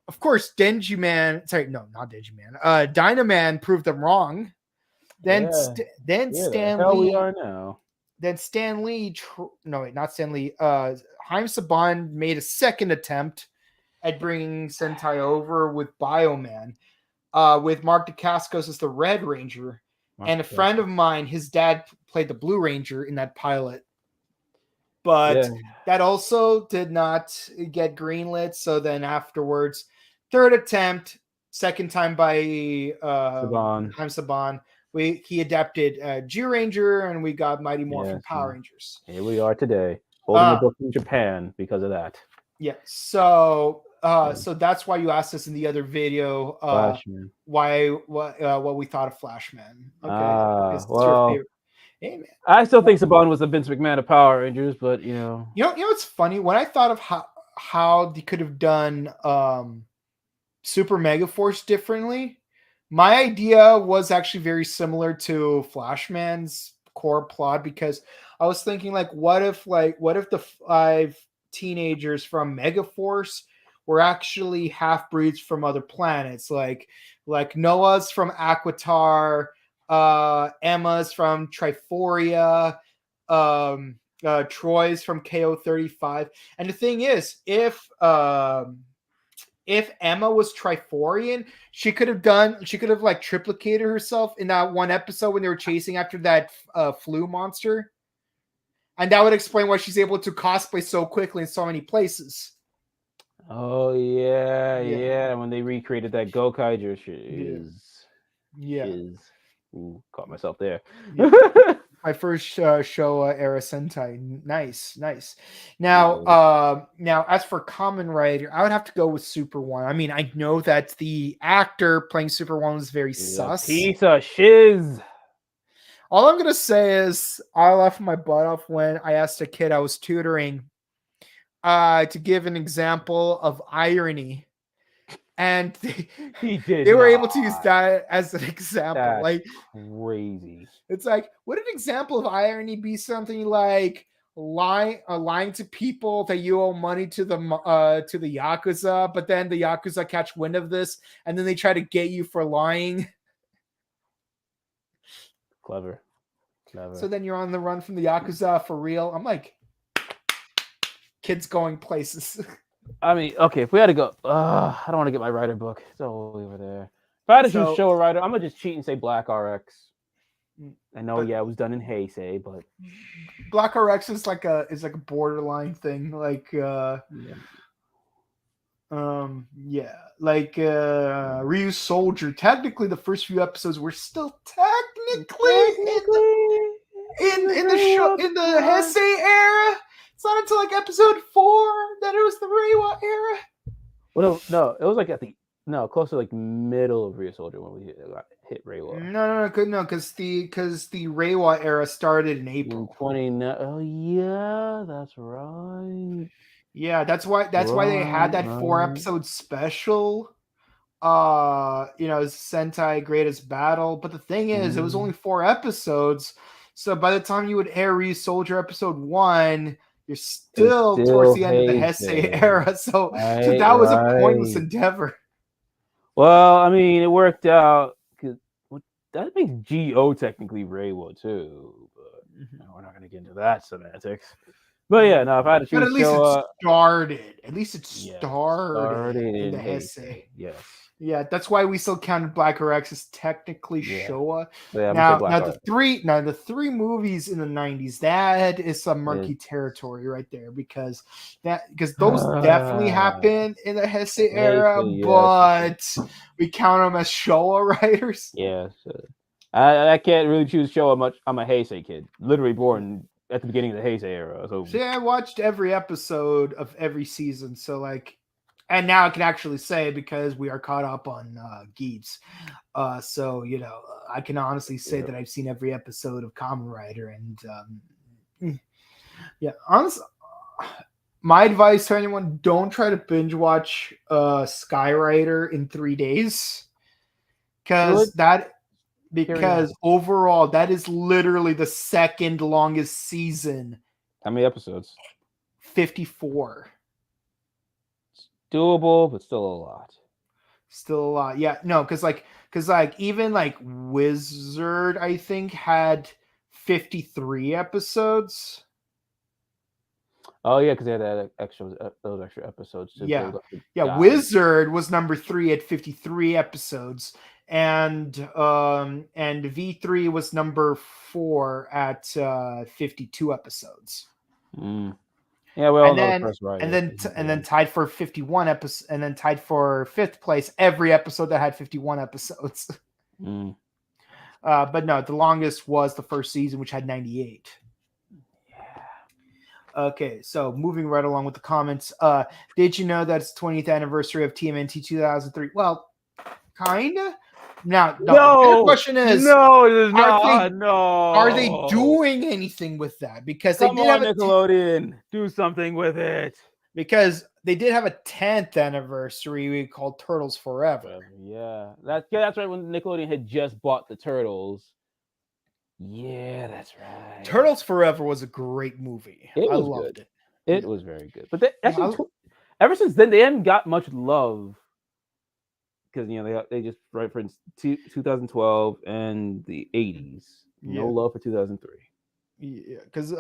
Of course, Dynaman proved them wrong. Then Stan Lee. We are now. Then Stan Lee, not Stan Lee. Haim Saban made a second attempt at bringing Sentai over with Bioman, with Mark Dacascos as the Red Ranger, and a friend of mine, his dad played the Blue Ranger in that pilot. But that also did not get greenlit. So then afterwards, third attempt, second time by Haim Saban. He adapted G-Ranger, and we got Mighty Morphin Power Rangers. Here we are today, holding the book in Japan because of that. Yeah, so that's why you asked us in the other video what we thought of Flashman. Okay, hey, man. I still think Saban was the Vince McMahon of Power Rangers, but you know what's funny? When I thought of how they could have done Super Mega Force differently, my idea was actually very similar to Flashman's core plot, because I was thinking like, what if the 5 teenagers from Megaforce were actually half-breeds from other planets, like Noah's from Aquitar, Emma's from Triforia, Troy's from KO35. And the thing is, if Emma was Triforian, she could have like triplicated herself in that one episode when they were chasing after that flu monster. And that would explain why she's able to cosplay so quickly in so many places. Oh, yeah. When they recreated that Gokaiger, Ooh, caught myself there. Yeah. My first Showa era Sentai. Nice. Now, as for Kamen Rider, I would have to go with Super One. I mean, I know that the actor playing Super One was very sus. Piece of shiz. All I'm gonna say is I laughed my butt off when I asked a kid I was tutoring to give an example of irony. And they were able to use that as an example. That's like crazy. It's like, would an example of irony be something like lying to people that you owe money to the Yakuza, but then the Yakuza catch wind of this and then they try to get you for lying? Clever. So then you're on the run from the Yakuza for real. I'm like, kids going places. I mean, okay, if we had to go, I don't want to get my writer book. It's all over there. If I had to choose show a writer, I'm gonna just cheat and say Black RX. I know, it was done in Heisei, but Black RX is like a borderline thing. Like, Ryu Soldier. Technically, the first few episodes were still technically in the show in the Heisei era. It's not until like episode 4 that it was the Reiwa era. Well, no, it was like close to like middle of Ryu Soldier when we hit Reiwa. No, because the Reiwa era started in April. Oh yeah, that's right. Yeah, that's why they had that 4-episode special. Sentai Greatest Battle. But the thing is, it was only 4 episodes. So by the time you would air Ryu Soldier episode 1, you're still towards the end of the Heisei era. So that was a pointless endeavor. Well, I mean, it worked out because that makes G.O. technically Reiwa too. But we're not going to get into that semantics. But yeah, no, if I had to choose, but at least it started. At least it started in the Heisei. Yes. Yeah, that's why we still counted Black RX as technically Showa. Yeah, now the three movies in the 90s, that is some murky territory right there because those definitely happened in the Heisei era, but we count them as Showa writers. Yeah, I can't really choose Showa much. I'm a Heisei kid, literally born at the beginning of the Heisei era. So I watched every episode of every season. So and now I can actually say because we are caught up on Geats. So, I can honestly say that I've seen every episode of Kamen Rider. And honestly, my advice to anyone, don't try to binge watch Skyrider in 3 days. Because overall, that is literally the second longest season. How many episodes? 54. Doable, but still a lot. Yeah, no, because even Wizard, I think, had 53 episodes. Oh yeah, because they had those extra episodes too. Yeah. Wizard was number 3 at 53 episodes, and V3 was number 4 at 52 episodes. Yeah, well, and then tied for 51 episodes, and then tied for 5th place every episode that had 51 episodes. But no, the longest was the first season, which had 98. Yeah. Okay, so moving right along with the comments. Did you know that's 20th anniversary of TMNT 2003? Well, kinda. Now, the question is, no, it is not. Are they doing anything with that? Because they did have Nickelodeon, do something with it. Because they did have a 10th anniversary we called Turtles Forever. Yeah, that's right. When Nickelodeon had just bought the Turtles. Yeah, that's right. Turtles Forever was a great movie. I loved it. It was very good. But ever since then, they haven't got much love. Because they just right for 2012 and the 80s, no love for 2003. Yeah, because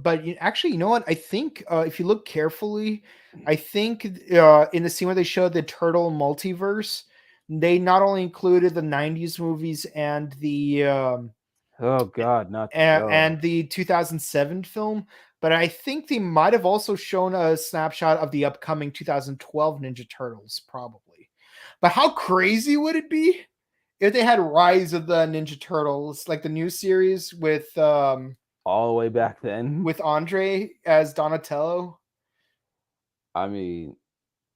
but actually, you know what? I think if you look carefully, I think in the scene where they showed the Turtle multiverse, they not only included the 90s movies and the and the 2007 film, but I think they might have also shown a snapshot of the upcoming 2012 Ninja Turtles, probably. But how crazy would it be if they had Rise of the Ninja Turtles, like the new series with all the way back then with Andre as Donatello. I mean,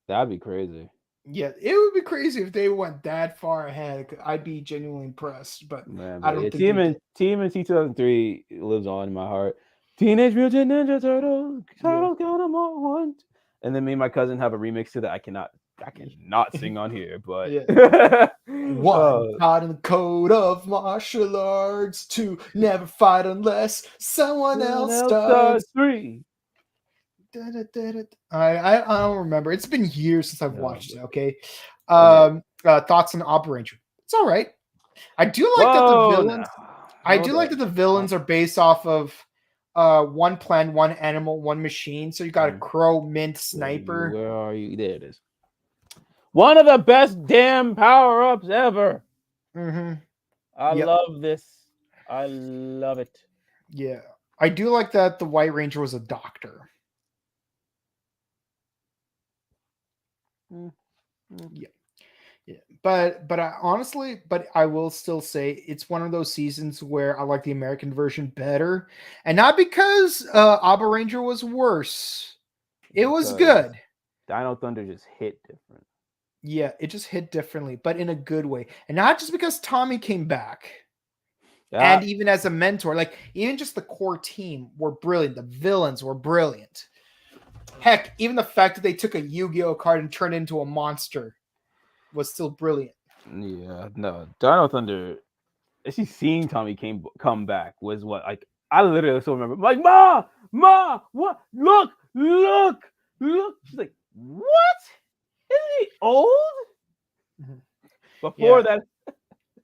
that'd be crazy. Yeah, it would be crazy if they went that far ahead. I'd be genuinely impressed, but I don't think TMNT 2003 lives on in my heart. Teenage Mutant Ninja Turtles, count them all one. And then me and my cousin have a remix to that. I cannot sing on here, but one caught in the code of martial arts, two never fight unless someone else does. Three. I don't remember. It's been years since I've watched it. Okay. Thoughts on Opera Ranger? It's all right. I do like that the villains. I do like that the villains are based off of one plant, one animal, one machine. So you got a crow, mint, sniper. Where are you? There it is. One of the best damn power-ups ever. I love this. I love it. Yeah. I do like that the White Ranger was a doctor. Yeah. But I will still say it's one of those seasons where I like the American version better. And not because Abba Ranger was worse. It was good. Dino Thunder just hit different. Yeah, it just hit differently, but in a good way. And not just because Tommy came back. And even as a mentor, like even just the core team were brilliant. The villains were brilliant. Heck, even the fact that they took a Yu-Gi-Oh card and turned it into a monster was still brilliant. Yeah, no, Dino Thunder. Actually, seeing Tommy come back was what, like, I literally still remember. Like, Ma, what? Look. She's like, what? Isn't he old? Before that.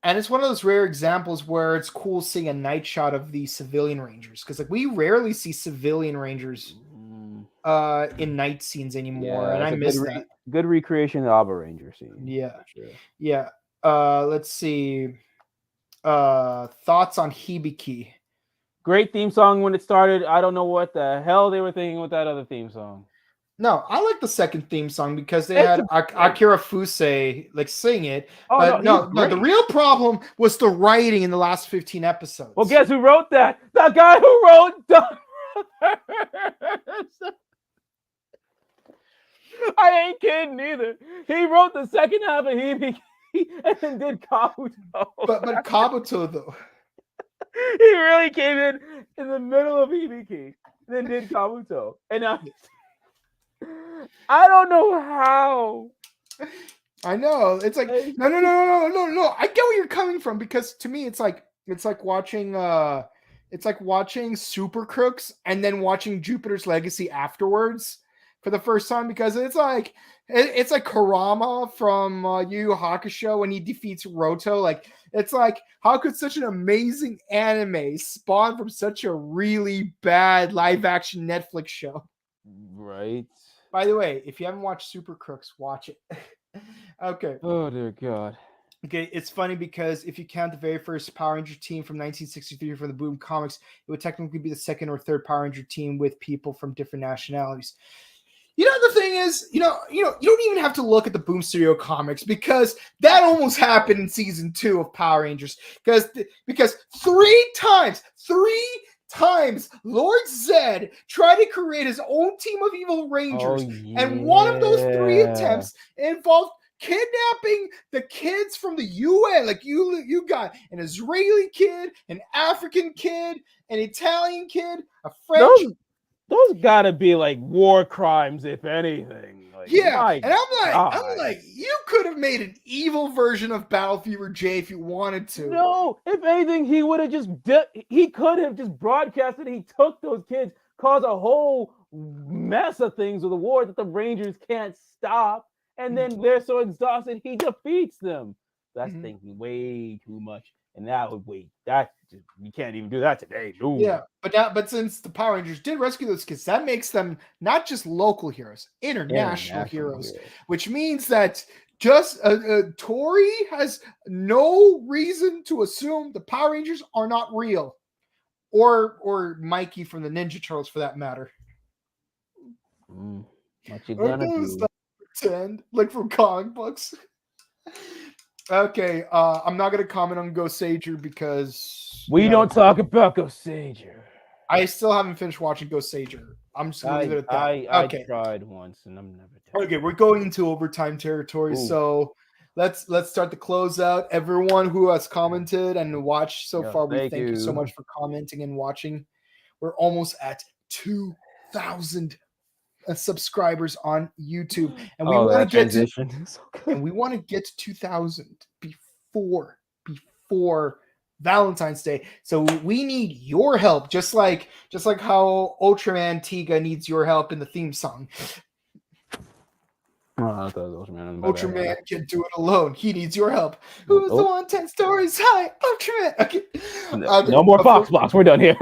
And it's one of those rare examples where it's cool seeing a night shot of the civilian Rangers, because like we rarely see civilian Rangers in night scenes anymore, and I miss that. Good recreation of the Abba Ranger scene. Yeah, sure. Yeah. Let's see. Thoughts on Hibiki? Great theme song when it started. I don't know what the hell they were thinking with that other theme song. No, I like the second theme song because they had Akira Fuse like sing it. But no, the real problem was the writing in the last 15 episodes. Well, guess who wrote that? The guy who wrote DonBrothers. I ain't kidding either. He wrote the second half of Hibiki and then did Kabuto. But Kabuto though. He really came in the middle of Hibiki and then did Kabuto. And I don't know how. I know. It's like no. I get where you're coming from, because to me it's like watching Super Crooks and then watching Jupiter's Legacy afterwards for the first time, because it's like Kurama from Yu Yu Hakusho when he defeats Roto. Like, it's like, how could such an amazing anime spawn from such a really bad live action Netflix show? Right. By the way, if you haven't watched Super Crooks, watch it. Okay. Oh dear God. Okay, it's funny because if you count the very first Power Ranger team from 1963 from the Boom Comics, it would technically be the second or third Power Ranger team with people from different nationalities. You know, the thing is, you don't even have to look at the Boom Studio comics, because that almost happened in season 2 of Power Rangers. Because three times Lord Zed tried to create his own team of evil Rangers, and one of those 3 attempts involved kidnapping the kids from the UN. Like, you got an Israeli kid, an African kid, an Italian kid, a French. Those gotta be like war crimes, if anything. Like, yeah, and I'm like, you could have made an evil version of Battle Fever J if you wanted to. No, if anything, he could have just broadcasted. He took those kids, caused a whole mess of things with the war that the Rangers can't stop, and then they're so exhausted he defeats them. That's thinking way too much, and you can't even do that today. No. Yeah, but since the Power Rangers did rescue those kids, that makes them not just local heroes, international heroes, which means that just Tori has no reason to assume the Power Rangers are not real, or Mikey from the Ninja Turtles for that matter. What you gonna do? Pretend like from comic books. Okay, I'm not gonna comment on Ghost Sager because we don't talk about Ghost Sager. I still haven't finished watching Ghost Sager. I'm just gonna leave it at that. I tried once and I'm never done. Okay, we're going into overtime territory, so let's start the closeout. Everyone who has commented and watched so far, we thank you so much for commenting and watching. We're almost at 2,000 subscribers on YouTube, and we want to get to 2,000 before Valentine's Day. So we need your help, just like how Ultraman Tiga needs your help in the theme song. I thought it was Ultraman. Ultraman can do it alone. He needs your help. Who's the one 10 stories high? Ultraman. Okay. No more Fox Box. We're done here.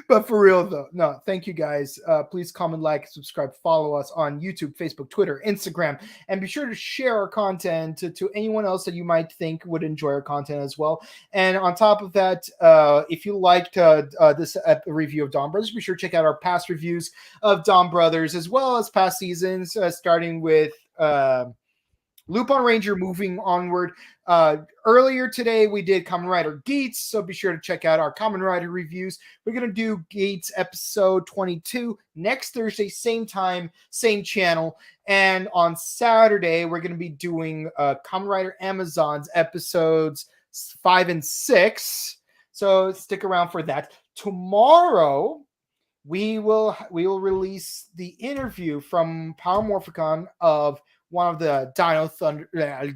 But for real though, no, thank you guys. Please comment, like, subscribe, follow us on YouTube, Facebook, Twitter, Instagram, and be sure to share our content to anyone else that you might think would enjoy our content as well. And on top of that, if you liked this review of DonBrothers, be sure to check out our past reviews of DonBrothers as well as past seasons, starting with Lupin Ranger moving onward. Earlier today, we did Kamen Rider Geats, so be sure to check out our Kamen Rider reviews. We're going to do Geats episode 22 next Thursday, same time, same channel. And on Saturday, we're going to be doing Kamen Rider Amazons episodes 5 and 6. So stick around for that. Tomorrow, we will release the interview from Power Morphicon of one of the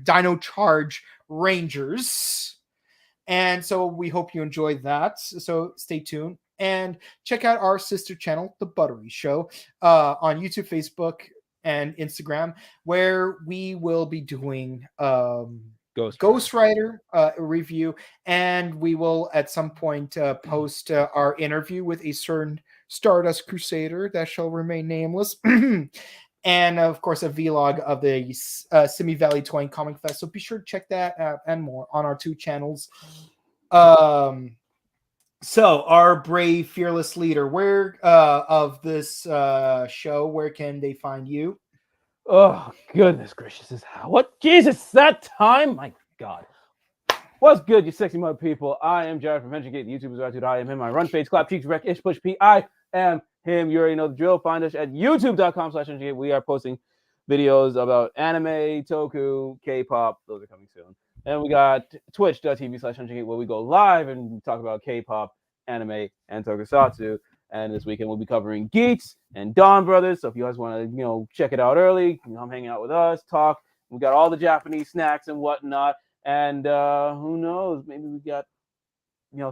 Dino Charge Rangers. And so we hope you enjoyed that. So stay tuned and check out our sister channel, The Buttery Show, on YouTube, Facebook, and Instagram, where we will be doing Ghost Rider review, and we will at some point post our interview with a certain Stardust Crusader that shall remain nameless. And of course, a vlog of the Simi Valley Toy and Comic Fest. So be sure to check that out and more on our 2 channels. So our brave, fearless leader, where of this show, where can they find you? Oh, goodness gracious. What? Jesus, that time? My God. What's good, you sexy mud people? I am Jared from VentureGate. The YouTuber's attitude. I am him. I run face, clap, cheeks, wreck, ish, push, p. I am him. You already know the drill. Find us at youtube.com/VentureGate. We are posting videos about anime, toku, K-pop. Those are coming soon. And we got twitch.tv/VentureGate, where we go live and talk about K-pop, anime, and tokusatsu. And this weekend we'll be covering Geats and DonBrothers. So if you guys want to, check it out early, come hang out with us, talk. We got all the Japanese snacks and whatnot. And who knows? Maybe we got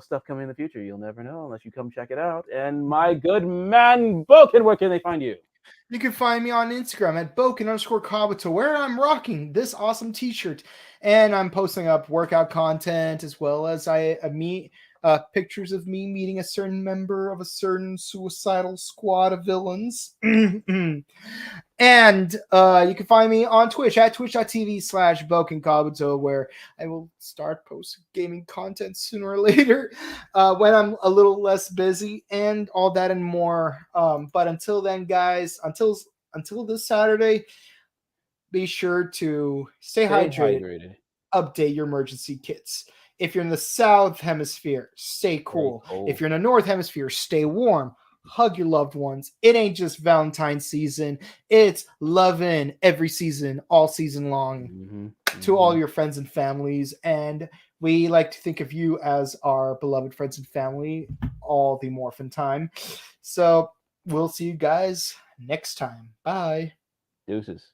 stuff coming in the future. You'll never know unless you come check it out. And my good man, Boken, where can they find you? You can find me on Instagram at Boken_Kabuto, where I'm rocking this awesome t-shirt. And I'm posting up workout content as well as pictures of me meeting a certain member of a certain suicidal squad of villains. And you can find me on Twitch at twitch.tv/BokenKabuto, where I will start posting gaming content sooner or later when I'm a little less busy and all that and more. But until then, guys, until this Saturday, be sure to stay hydrated. Update your emergency kits. If you're in the South Hemisphere, stay cool. If you're in the North Hemisphere, stay warm. Hug your loved ones. It ain't just Valentine's season. It's loving every season, all season long, to all your friends and families. And we like to think of you as our beloved friends and family all the Morphin time. So we'll see you guys next time. Bye. Deuces.